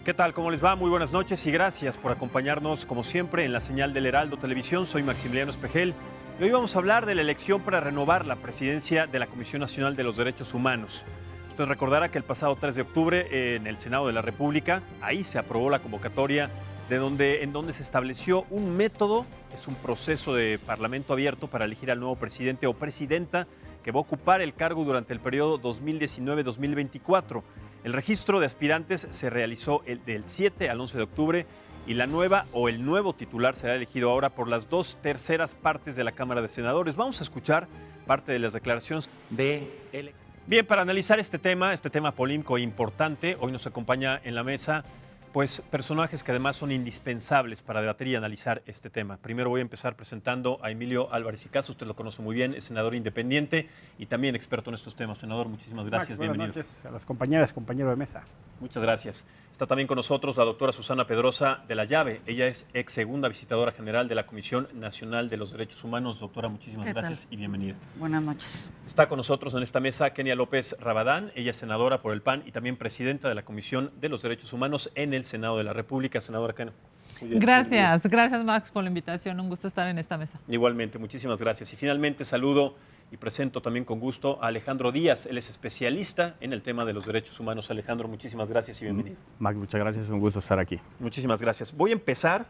¿Qué tal? ¿Cómo les va? Muy buenas noches y gracias por acompañarnos como siempre en la señal del Heraldo Televisión. Soy Maximiliano Espejel y hoy vamos a hablar de la elección para renovar la presidencia de la Comisión Nacional de los Derechos Humanos. Usted recordará que el pasado 3 de octubre en el Senado de la República, ahí se aprobó la convocatoria en donde se estableció un método, es un proceso de parlamento abierto para elegir al nuevo presidente o presidenta que va a ocupar el cargo durante el periodo 2019-2024. El registro de aspirantes se realizó del 7 al 11 de octubre y la nueva o el nuevo titular será elegido ahora por las 2/3 partes de la Cámara de Senadores. Vamos a escuchar parte de las declaraciones de él. Bien, para analizar este tema polémico e importante, hoy nos acompaña en la mesa pues personajes que además son indispensables para debatir y analizar este tema. Primero voy a empezar presentando a Emilio Álvarez y Caso, usted lo conoce muy bien, es senador independiente y también experto en estos temas. Senador, muchísimas gracias, bienvenido. Buenas noches a las compañeras, compañero de mesa. Muchas gracias. Está también con nosotros la doctora Susana Pedrosa de la Llave. Ella es ex segunda visitadora general de la Comisión Nacional de los Derechos Humanos. Doctora, muchísimas gracias y bienvenida. Buenas noches. Está con nosotros en esta mesa Kenia López Rabadán. Ella es senadora por el PAN y también presidenta de la Comisión de los Derechos Humanos en el Senado de la República. Senadora Kenia. Gracias Max por la invitación. Un gusto estar en esta mesa. Igualmente, muchísimas gracias. Y finalmente saludo y presento también con gusto a Alejandro Díaz. Él es especialista en el tema de los derechos humanos. Alejandro, muchísimas gracias y bienvenido. Max, muchas gracias, un gusto estar aquí. Muchísimas gracias. Voy a empezar,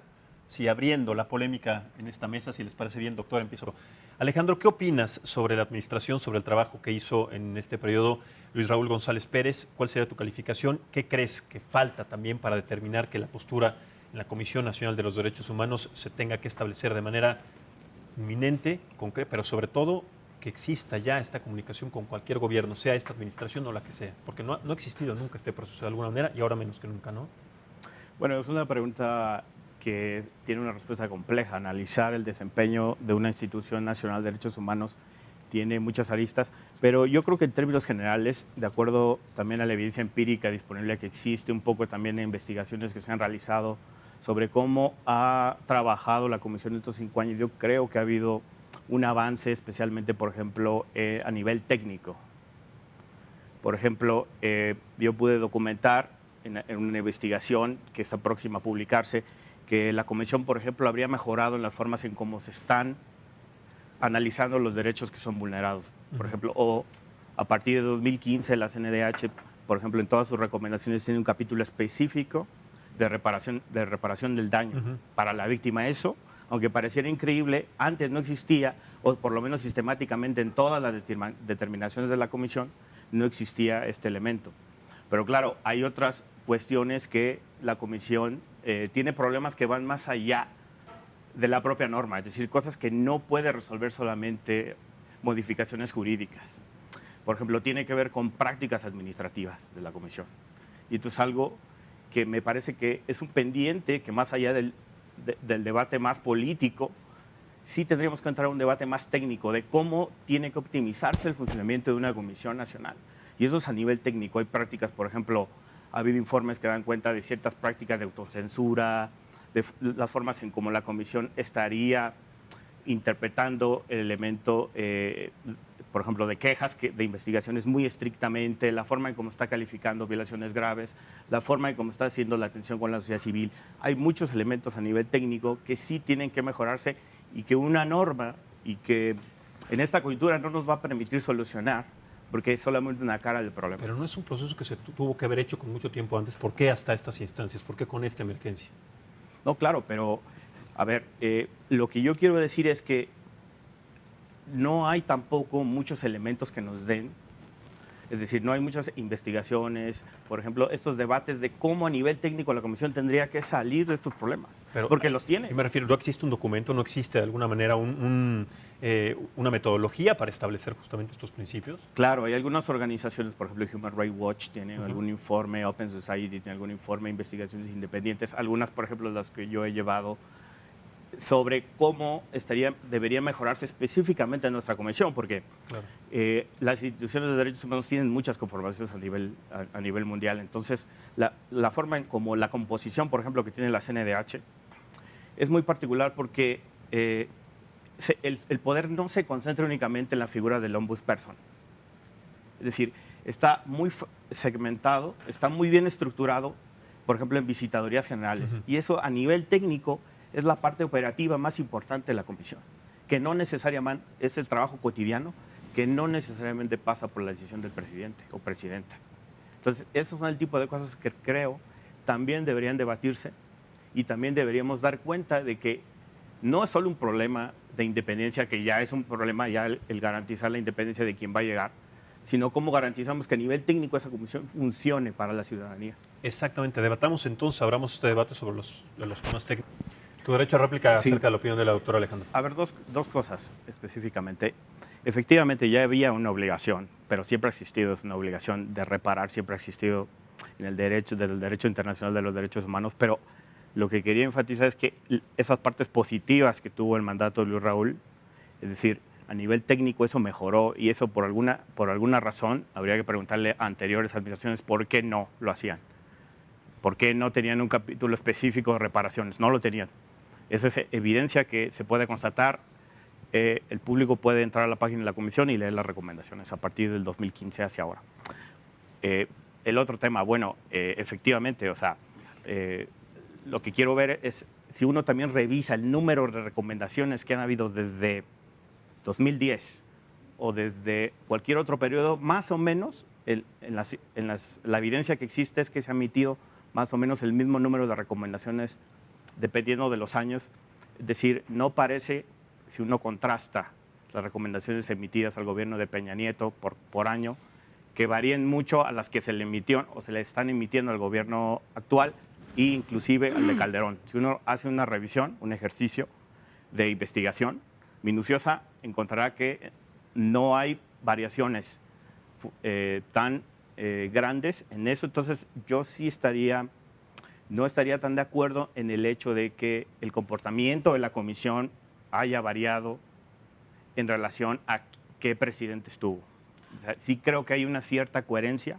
abriendo la polémica en esta mesa, si les parece bien, doctor, empiezo. Alejandro, ¿qué opinas sobre la administración, sobre el trabajo que hizo en este periodo Luis Raúl González Pérez? ¿Cuál sería tu calificación? ¿Qué crees que falta también para determinar que la postura en la Comisión Nacional de los Derechos Humanos se tenga que establecer de manera inminente, concreta, pero sobre todo que exista ya esta comunicación con cualquier gobierno, sea esta administración o la que sea? Porque no ha existido nunca este proceso de alguna manera y ahora menos que nunca, ¿no? Bueno, es una pregunta que tiene una respuesta compleja. Analizar el desempeño de una institución nacional de derechos humanos tiene muchas aristas, pero yo creo que en términos generales, de acuerdo también a la evidencia empírica disponible que existe, un poco también en investigaciones que se han realizado sobre cómo ha trabajado la Comisión en estos 5 años, yo creo que ha habido un avance, especialmente, por ejemplo, a nivel técnico. Por ejemplo, yo pude documentar en una investigación que está próxima a publicarse que la Comisión, por ejemplo, habría mejorado en las formas en cómo se están analizando los derechos que son vulnerados. Por ejemplo, o a partir de 2015 la CNDH, por ejemplo, en todas sus recomendaciones tiene un capítulo específico de reparación del daño para la víctima. Eso, aunque pareciera increíble, antes no existía, o por lo menos sistemáticamente en todas las determinaciones de la Comisión no existía este elemento. Pero claro, hay otras cuestiones que la Comisión tiene problemas que van más allá de la propia norma, es decir, cosas que no puede resolver solamente modificaciones jurídicas. Por ejemplo, tiene que ver con prácticas administrativas de la Comisión. Y esto es algo que me parece que es un pendiente que, más allá del debate más político, sí tendríamos que entrar a un debate más técnico de cómo tiene que optimizarse el funcionamiento de una comisión nacional. Y eso es a nivel técnico. Hay prácticas, por ejemplo, ha habido informes que dan cuenta de ciertas prácticas de autocensura, de las formas en cómo la comisión estaría interpretando el elemento, por ejemplo, de quejas, de investigaciones muy estrictamente, la forma en cómo está calificando violaciones graves, la forma en cómo está haciendo la atención con la sociedad civil. Hay muchos elementos a nivel técnico que sí tienen que mejorarse y que una norma, y que en esta coyuntura no nos va a permitir solucionar, porque es solamente una cara del problema. Pero no es un proceso que se tuvo que haber hecho con mucho tiempo antes. ¿Por qué hasta estas instancias? ¿Por qué con esta emergencia? No, claro, pero a ver, lo que yo quiero decir es que no hay tampoco muchos elementos que nos den, es decir, no hay muchas investigaciones, por ejemplo, estos debates de cómo a nivel técnico la Comisión tendría que salir de estos problemas, pero, porque los tiene. Me refiero, ¿no existe un documento, no existe de alguna manera una metodología para establecer justamente estos principios? Claro, hay algunas organizaciones, por ejemplo, Human Rights Watch tiene algún informe, Open Society tiene algún informe, investigaciones independientes, algunas, por ejemplo, las que yo he llevado, sobre cómo debería mejorarse específicamente en nuestra comisión, porque claro, las instituciones de derechos humanos tienen muchas conformaciones a nivel mundial. Entonces, la forma en como la composición, por ejemplo, que tiene la CNDH, es muy particular porque el poder no se concentra únicamente en la figura del ombudsperson. Es decir, está muy segmentado, está muy bien estructurado, por ejemplo, en visitadorías generales. Ujú. Y eso a nivel técnico es la parte operativa más importante de la comisión, que no necesariamente es el trabajo cotidiano, que no necesariamente pasa por la decisión del presidente o presidenta. Entonces, esos son el tipo de cosas que creo también deberían debatirse y también deberíamos dar cuenta de que no es solo un problema de independencia, que ya es un problema ya el garantizar la independencia de quien va a llegar, sino cómo garantizamos que a nivel técnico esa comisión funcione para la ciudadanía. Exactamente, debatamos entonces, abramos este debate sobre los temas técnicos. Tu derecho a réplica Sí. acerca de la opinión de la doctora Alejandra. A ver, dos cosas específicamente. Efectivamente, ya había una obligación, pero siempre ha existido una obligación de reparar, siempre ha existido en el derecho, desde el derecho internacional de los derechos humanos, pero lo que quería enfatizar es que esas partes positivas que tuvo el mandato de Luis Raúl, es decir, a nivel técnico eso mejoró y eso por alguna razón habría que preguntarle a anteriores administraciones por qué no lo hacían, por qué no tenían un capítulo específico de reparaciones, no lo tenían. Esa es evidencia que se puede constatar. El público puede entrar a la página de la comisión y leer las recomendaciones a partir del 2015 hacia ahora. El otro tema, bueno, efectivamente, o sea, lo que quiero ver es si uno también revisa el número de recomendaciones que han habido desde 2010 o desde cualquier otro periodo, más o menos, la evidencia que existe es que se ha emitido más o menos el mismo número de recomendaciones dependiendo de los años. Es decir, no parece, si uno contrasta las recomendaciones emitidas al gobierno de Peña Nieto por año, que varíen mucho a las que se le emitió o se le están emitiendo al gobierno actual e inclusive al de Calderón. Si uno hace una revisión, un ejercicio de investigación minuciosa, encontrará que no hay variaciones tan grandes en eso. Entonces, yo sí no estaría tan de acuerdo en el hecho de que el comportamiento de la comisión haya variado en relación a qué presidente estuvo. O sea, sí creo que hay una cierta coherencia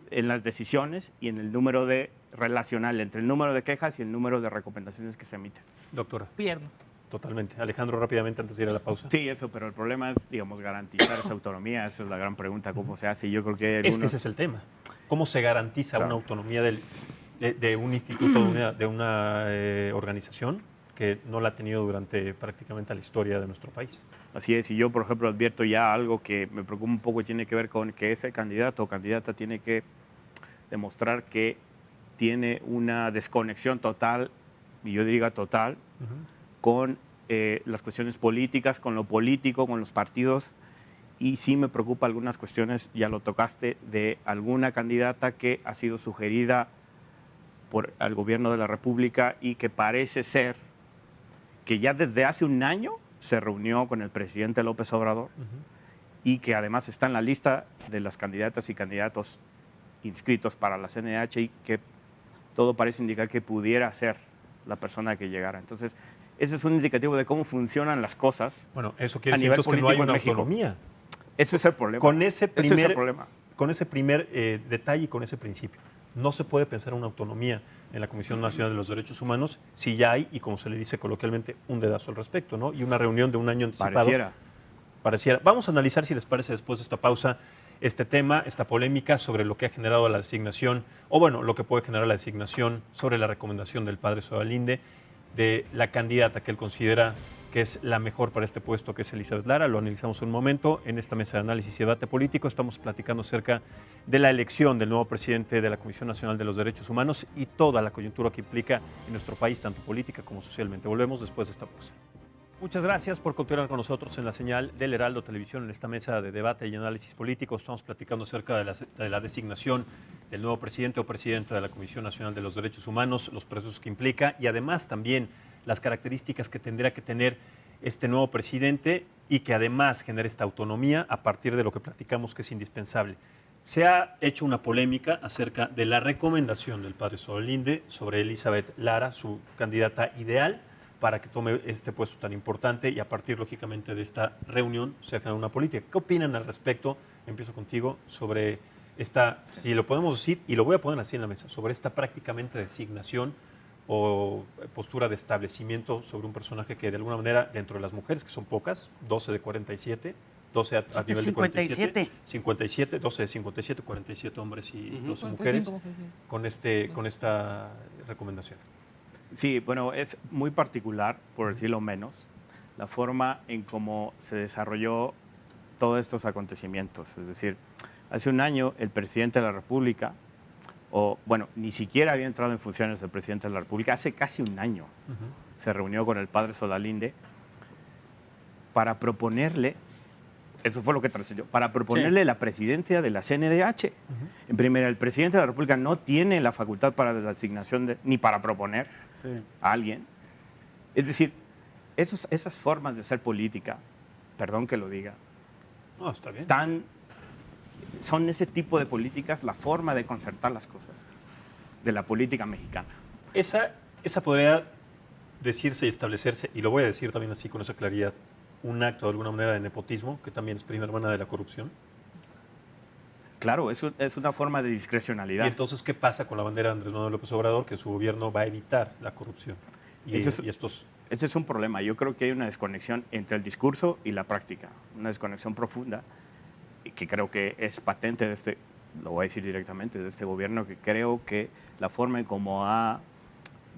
en las decisiones y en el número relacional entre el número de quejas y el número de recomendaciones que se emiten. Doctora. Gobierno. Totalmente. Alejandro, rápidamente antes de ir a la pausa. Sí, eso, pero el problema es, digamos, garantizar esa autonomía. Esa es la gran pregunta, ¿cómo se hace? Y yo creo que Es que ese es el tema. ¿Cómo se garantiza Claro. una autonomía de un instituto, de una organización que no la ha tenido durante prácticamente la historia de nuestro país? Así es, y yo, por ejemplo, advierto ya algo que me preocupa un poco y tiene que ver con que ese candidato o candidata tiene que demostrar que tiene una desconexión total, y yo diría total, con las cuestiones políticas, con lo político, con los partidos, y sí me preocupa algunas cuestiones, ya lo tocaste, de alguna candidata que ha sido sugerida por el gobierno de la República y que parece ser que ya desde hace un año se reunió con el presidente López Obrador y que además está en la lista de las candidatas y candidatos inscritos para la CNDH y que todo parece indicar que pudiera ser la persona que llegara. Entonces, ese es un indicativo de cómo funcionan las cosas. Bueno, eso quiere A decir nivel entonces que no hay político en una México. autonomía. Ese es el problema. Con ese Ese es el primer, problema. con ese primer detalle y con ese principio. No se puede pensar una autonomía en la Comisión Nacional de los Derechos Humanos si ya hay, y como se le dice coloquialmente, un dedazo al respecto, ¿no? Y una reunión de un año anticipado. Pareciera. Vamos a analizar, si les parece, después de esta pausa, este tema, esta polémica sobre lo que ha generado la designación, o bueno, lo que puede generar la designación sobre la recomendación del padre Solalinde de la candidata que él considera que es la mejor para este puesto, que es Elizabeth Lara. Lo analizamos en un momento. En esta mesa de análisis y debate político estamos platicando acerca de la elección del nuevo presidente de la Comisión Nacional de los Derechos Humanos y toda la coyuntura que implica en nuestro país, tanto política como socialmente. Volvemos después de esta pausa. Muchas gracias por continuar con nosotros en la señal del Heraldo Televisión en esta mesa de debate y análisis político. Estamos platicando acerca de la designación del nuevo presidente o presidenta de la Comisión Nacional de los Derechos Humanos, los procesos que implica y además también las características que tendría que tener este nuevo presidente y que además genere esta autonomía a partir de lo que platicamos que es indispensable. Se ha hecho una polémica acerca de la recomendación del padre Solalinde sobre Elizabeth Lara, su candidata ideal para que tome este puesto tan importante y a partir, lógicamente, de esta reunión se genera una política. ¿Qué opinan al respecto? Empiezo contigo sobre esta, si lo podemos decir, y lo voy a poner así en la mesa, sobre esta prácticamente designación o postura de establecimiento sobre un personaje que de alguna manera, dentro de las mujeres, que son pocas, 12 de 47, 12 a nivel de 57. 57, 12 de 57, 47 hombres y 12 mujeres 45 con esta recomendación. Sí, bueno, es muy particular, por decirlo menos, la forma en cómo se desarrolló todos estos acontecimientos. Es decir, hace un año el presidente de la República, o bueno, ni siquiera había entrado en funciones el presidente de la República, hace casi un año se reunió con el padre Solalinde para proponerle, eso fue lo que trascendió, para proponerle la presidencia de la CNDH. En primera, el presidente de la República no tiene la facultad para la designación ni para proponer a alguien. Es decir, esas formas de hacer política, perdón que lo diga, No, está bien. son ese tipo de políticas la forma de concertar las cosas de la política mexicana. Esa podría decirse y establecerse, y lo voy a decir también así con esa claridad, un acto de alguna manera de nepotismo, que también es prima hermana de la corrupción. Claro, eso es una forma de discrecionalidad. Y entonces, ¿qué pasa con la bandera de Andrés Manuel López Obrador? Que su gobierno va a evitar la corrupción. Ese es un problema. Yo creo que hay una desconexión entre el discurso y la práctica, una desconexión profunda, que creo que es patente de lo voy a decir directamente, de este gobierno, que creo que la forma en cómo ha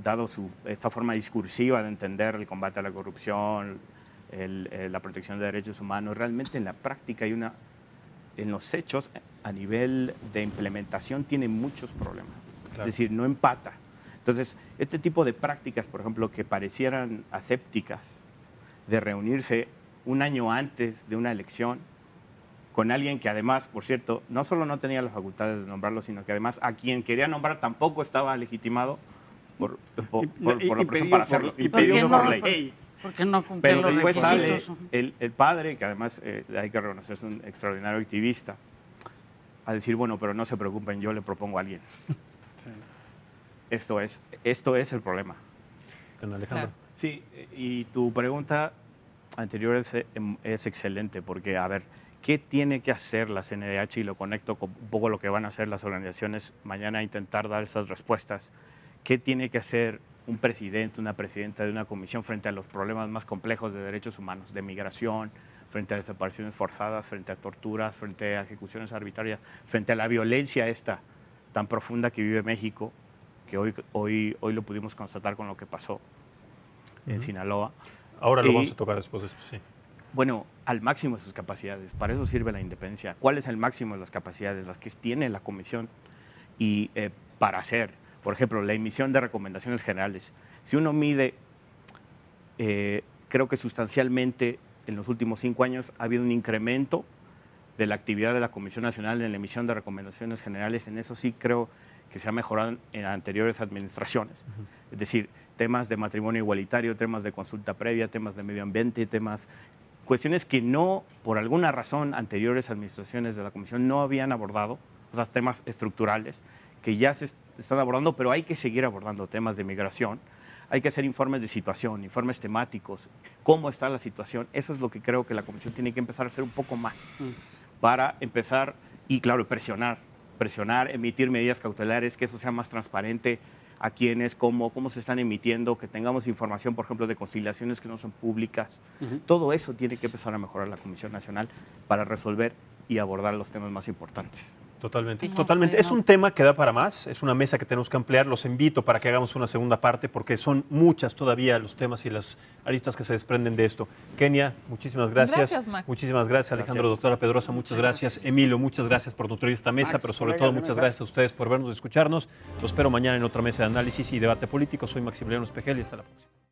dado esta forma discursiva de entender el combate a la corrupción, la protección de derechos humanos, realmente en la práctica en los hechos, a nivel de implementación, tiene muchos problemas. Claro. Es decir, no empata. Entonces, este tipo de prácticas, por ejemplo, que parecieran asépticas, de reunirse un año antes de una elección, con alguien que además, por cierto, no solo no tenía las facultades de nombrarlo, sino que además a quien quería nombrar tampoco estaba legitimado por la persona para hacerlo, impedido por ley. Porque no cumple Pero los después sale requisitos. el padre, que además hay que reconocer es un extraordinario activista, a decir, bueno, pero no se preocupen, yo le propongo a alguien. Esto es el problema. Don Alejandro. Claro. Sí, y tu pregunta anterior es excelente, porque, a ver, ¿qué tiene que hacer la CNDH? Y lo conecto con un poco lo que van a hacer las organizaciones mañana a intentar dar esas respuestas. ¿Qué tiene que hacer un presidente, una presidenta de una comisión frente a los problemas más complejos de derechos humanos, de migración, frente a desapariciones forzadas, frente a torturas, frente a ejecuciones arbitrarias, frente a la violencia esta tan profunda que vive México, que hoy lo pudimos constatar con lo que pasó en Sinaloa? Ahora lo vamos a tocar después de esto, sí. Bueno, al máximo de sus capacidades. Para eso sirve la independencia. ¿Cuál es el máximo de las capacidades? Las que tiene la comisión y para hacer, por ejemplo, la emisión de recomendaciones generales. Si uno mide, creo que sustancialmente en los últimos 5 años ha habido un incremento de la actividad de la Comisión Nacional en la emisión de recomendaciones generales. En eso sí creo que se ha mejorado en anteriores administraciones. Es decir, temas de matrimonio igualitario, temas de consulta previa, temas de medio ambiente, cuestiones que no, por alguna razón, anteriores administraciones de la Comisión no habían abordado, o sea, temas estructurales que ya se están abordando, pero hay que seguir abordando temas de migración. Hay que hacer informes de situación, informes temáticos, cómo está la situación. Eso es lo que creo que la Comisión tiene que empezar a hacer un poco más para empezar, y claro, presionar, emitir medidas cautelares, que eso sea más transparente a quienes, cómo se están emitiendo, que tengamos información, por ejemplo, de conciliaciones que no son públicas. Todo eso tiene que empezar a mejorar la Comisión Nacional para resolver y abordar los temas más importantes. Totalmente, Sí. totalmente. Es un tema que da para más, es una mesa que tenemos que ampliar. Los invito para que hagamos una segunda parte porque son muchas todavía los temas y las aristas que se desprenden de esto. Kenia, muchísimas gracias. Gracias, Max. Muchísimas gracias, Alejandro. Gracias. Doctora Pedrosa, muchas gracias. Emilio, muchas gracias por nutrir esta mesa, Max, pero sobre colegas todo de muchas mesa. gracias a ustedes por vernos y escucharnos. Los espero mañana en otra mesa de análisis y debate político. Soy Maximiliano Espejel y hasta la próxima.